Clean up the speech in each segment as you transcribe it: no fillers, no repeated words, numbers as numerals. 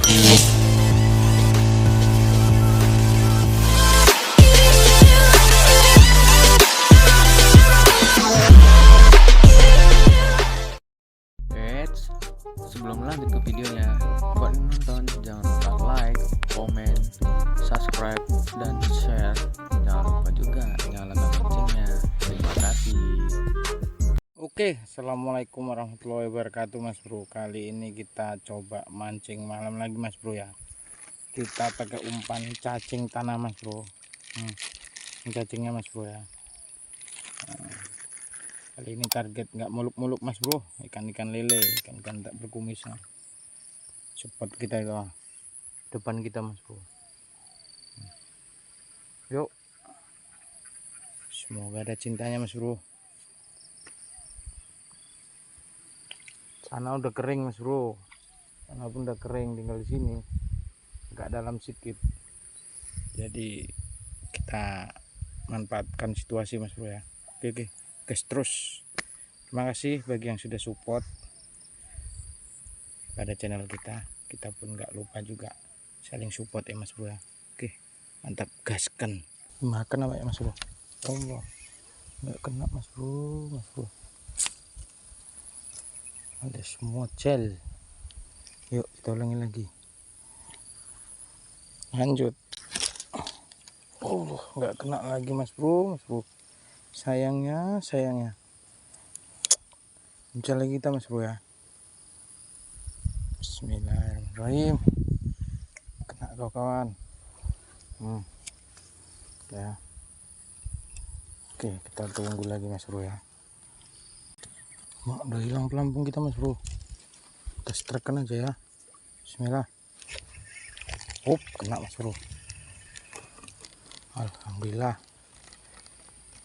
Eits, sebelum lanjut ke videonya, buat yang nonton jangan lupa like, komen, subscribe, dan share. Jangan lupa juga nyalakan loncengnya. Terima kasih. Oke, assalamualaikum warahmatullahi wabarakatuh Mas Bro. Kali ini kita coba mancing malam lagi Mas Bro ya. Kita pakai umpan cacing tanah Mas Bro. Ini cacingnya Mas Bro ya. Kali ini target nggak muluk-muluk Mas Bro, ikan-ikan lele, ikan-ikan tak berkumis. Support kita itu depan kita Mas Bro. Yuk, semoga ada cintanya Mas Bro. Sana udah kering Mas Bro, sana pun udah kering, tinggal di sini agak dalam sedikit, jadi kita manfaatkan situasi Mas Bro ya. Oke gas terus. Terima kasih bagi yang sudah support pada channel kita pun nggak lupa juga saling support ya Mas Bro ya. Oke, mantap, gaskan. Makan apa ya Mas Bro? Allah, nggak kena Mas Bro. Ada semua gel. Yuk kita ulangi lagi, lanjut. Oh, nggak kena lagi Mas Bro. Sayangnya mencari lagi kita Mas Bro ya. Bismillahirrahmanirrahim. Kena kau kawan. Ya. Oke, kita tunggu lagi Mas Bro ya. Udah hilang pelampung kita Mas Bro. Kita strikekan aja ya. Bismillah. Kena Mas Bro. Alhamdulillah.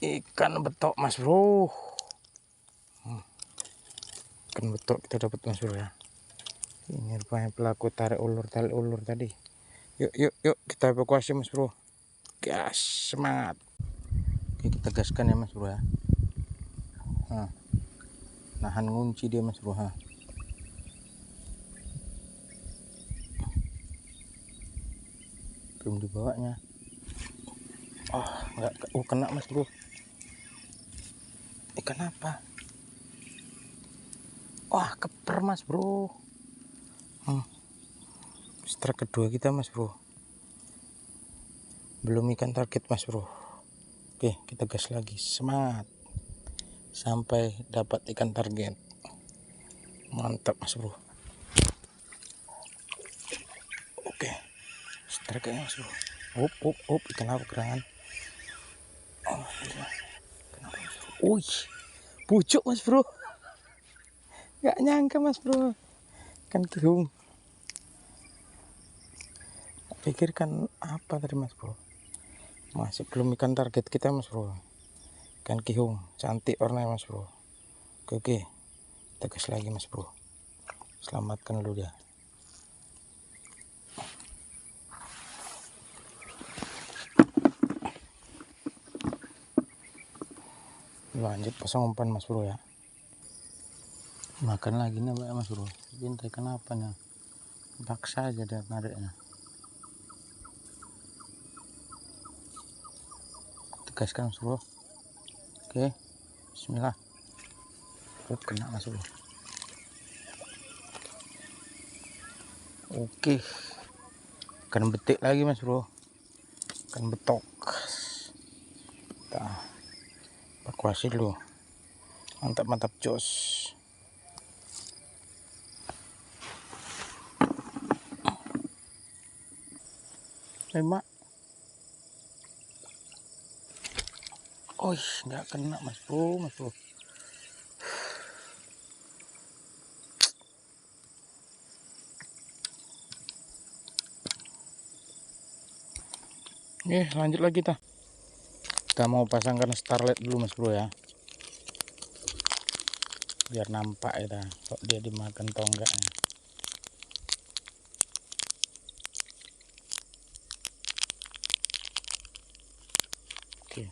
Ikan betok Mas Bro. Ikan betok kita dapat Mas Bro ya. Ini rupanya pelaku tarik ulur tadi. Yuk kita evakuasi Mas Bro. Gas, semangat. Oke, kita gaskan ya Mas Bro ya. Nahan ngunci dia Mas Bro. Belum dibawanya. Enggak. Kena Mas Bro. Ikan apa? Keper Mas Bro. Strike kedua kita Mas Bro. Belum ikan target Mas Bro. Oke, kita gas lagi, semangat sampai dapat ikan target. Mantap Mas Bro. Oke, strike Mas Bro. Ikan apa gerangan? Kenapa Mas Bro? Pucuk Mas Bro. Nggak nyangka Mas Bro, ikan kihung. Pikirkan apa tadi Mas Bro, masih belum ikan target kita Mas Bro. Ikan kihung cantik warnanya Mas Bro. Oke, kita gas lagi Mas Bro. Selamatkan dulu dia. Lanjut pasang umpan Mas Bro ya. Makan lagi nih Mas Bro. Bintai kenapa nih? Paksa aja dia nariknya. Tegaskan Mas Bro. Oke, bismillah. Kena Mas Bro. Oke, ikan betik lagi Mas Bro. Ikan betok. Kita evakuasi dulu. Mantap jos. Mak. Nggak kena Mas Bro. Lanjut lagi kita mau pasangkan starlight dulu Mas Bro ya, biar nampak ya kok dia dimakan atau enggak. Oke.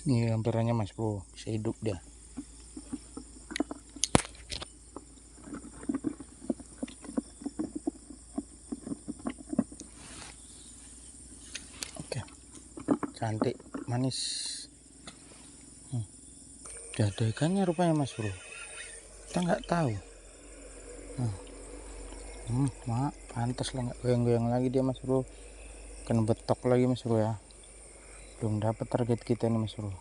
Ini lampirannya mas bro, bisa hidup dia. Oke, cantik, manis. Udah ada ikannya rupanya mas bro, kita nggak tahu. Mak, pantas lah nggak goyang-goyang lagi dia mas bro. Kan betok lagi mas bro ya. Belum dapat target kita nih mas bro.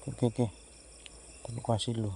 Oke, tapi kasih dulu.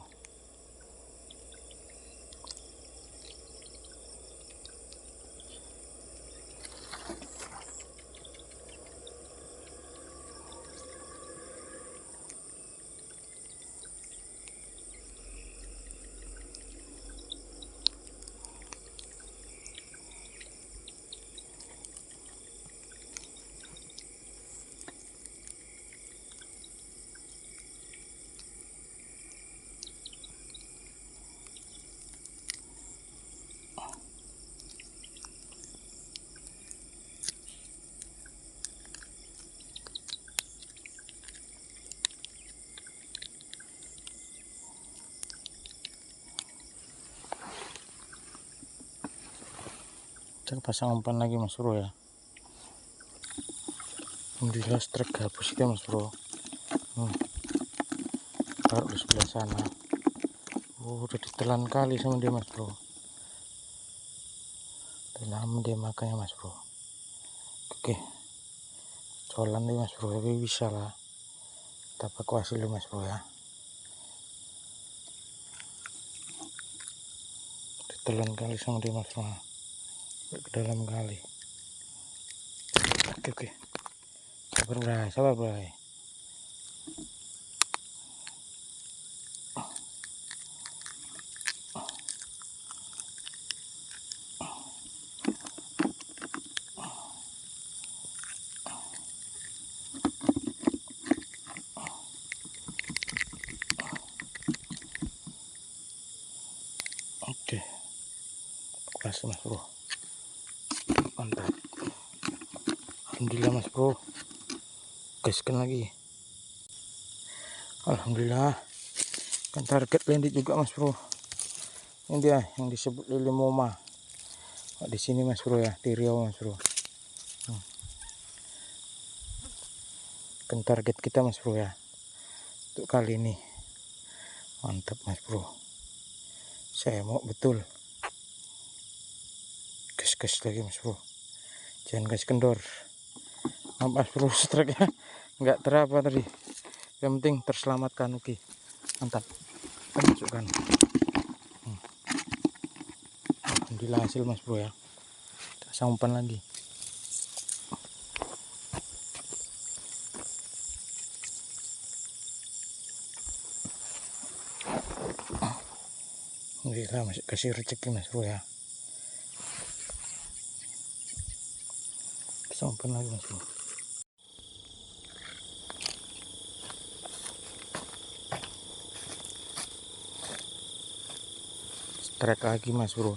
Kita pasang umpan lagi mas bro ya. Alhamdulillah strike gabus kita mas bro. Taruh di sebelah sana. Udah ditelan kali sama dia mas bro. Dalam dia makanya mas bro. Oke, colan deh mas bro, tapi bisa lah. Kita pakai hasil mas bro ya. Ditelan kali sama dia mas bro. Ke dalam kali. Oke. Sabar bray. Oke, pas mas bro, mantap. Alhamdulillah mas bro, gaskan lagi. Alhamdulillah, kan target landed juga mas bro. Ini dia yang disebut lele moma. Di sini mas bro ya, di Riau mas bro. Kan target kita mas bro ya, untuk kali ini. Mantap mas bro, saya mau betul. Gas lagi mas bro, jangan gas kendor. Maaf mas bro, strike ya nggak terapa tadi, yang penting terselamatkan. Oke, mantap, kita masukkan. Alhamdulillah hasil mas bro ya. Kita pasang umpan lagi. Alhamdulillah masih kasih rezeki mas bro ya. Pasang umpan lagi mas bro. Strike lagi mas bro,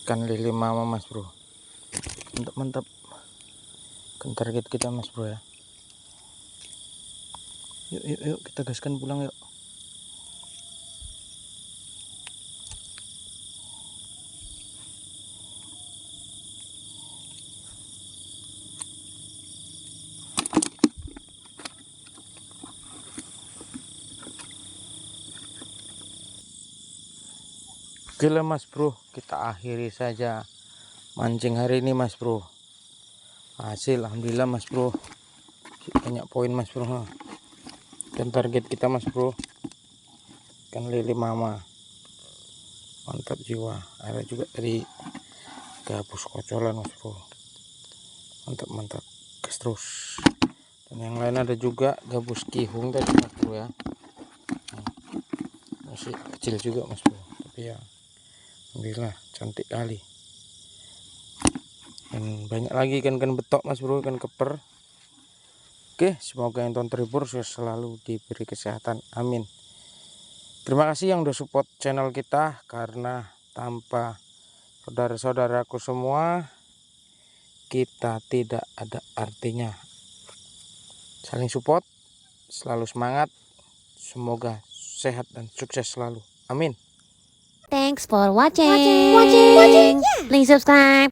ikan lele mama mas bro. Mantap, kan target kita mas bro ya. Yuk kita gaskan pulang yuk. Oke lah mas bro, kita akhiri saja mancing hari ini mas bro. Hasil alhamdulillah mas bro, banyak poin mas bro. Dan target kita mas bro, ikan lele mama, mantap jiwa. Ada juga dari gabus kocolan mas bro, mantap, gas terus. Dan yang lain ada juga gabus kihung tadi mas bro ya. Masih kecil juga mas bro, tapi ya alhamdulillah cantik kali. Dan banyak lagi ikan betok mas bro, ikan keper. Oke, semoga yang tonton terhibur, selalu diberi kesehatan, amin. Terima kasih yang udah support channel kita, karena tanpa saudara-saudaraku semua kita tidak ada artinya. saling support, selalu semangat. Semoga sehat dan sukses selalu. Amin. Thanks for watching. Please subscribe.